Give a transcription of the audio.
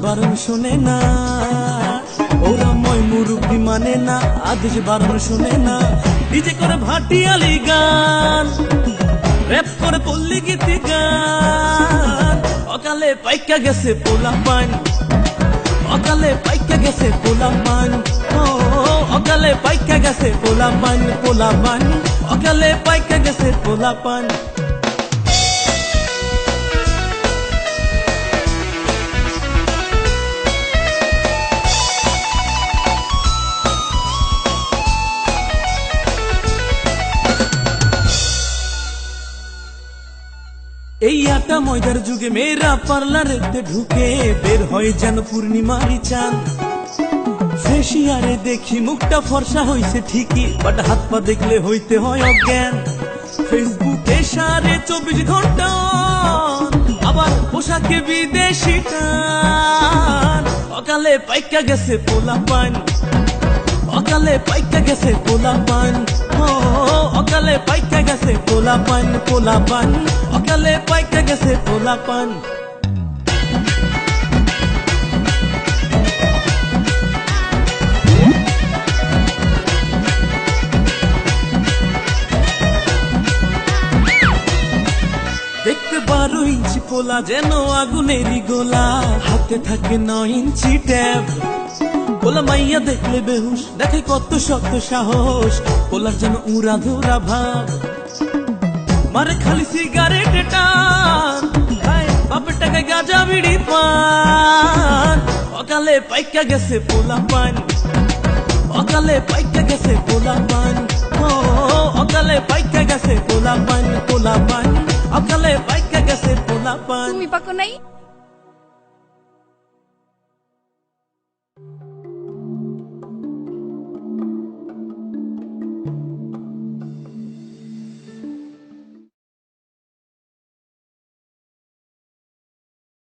বারণ শোনে না, ওরা মই মুরব্বি মানে না, আদেশ বারণ শোনে না। ডিজে করে ভাটিয়ালি গান, র‍্যাপ করে পল্লী গীতি গান। অকালে পাইকা গেছে পোলা পান, অকালে পাইকা গেছে পোলা পান। ও অকালে পাইকা গেছে পোলা পান, পোলা পান। অকালে পাইকা গেছে পোলা পান। এই আটা ময়দার যুগে মেয়েরা পার্লারেতে ঢুকে বের হয় যেন পূর্ণিমারি চাঁদ। ফেসিয়ারে দেখি মুখটা ফর্সা হইছে ঠিকই, বাট হাত পা দেখলে হইতে হয় অজ্ঞান। ফেসবুকে 24 ঘন্টা, আবার পোশাকে বিদেশি টান। অকালে পাইকা গেছে পোলা পান, অকালে পাইকা গেছে পোলা পান। ও অকালে পাইকা গেছে পোলা পান, পোলা পান। অকালে পাইকা গেছে পোলা পান। দেখতে 12 ইঞ্চি পোলা যেন আগুনেরই গোলা, হাতে থাকে 9 ইঞ্চি ট্যাব। পোলা মাইয়া দেখলে বেহুশ, দেখে কত শক্ত সাহস, পোলার যেন উড়া ধুরা ভাব। মারে খালি সিগারেট টান, বাপের টাকায় গাঁজা বিড়ি পান। অকালে পাইকা গেছে পোলা পান, অকালে পাইকা গেছে পোলা পান। ও অকালে পাইকা গেছে পোলা পান, পোলা পান। অকালে পাইকা গেছে পোলা পান। তুমি পাকো নাই?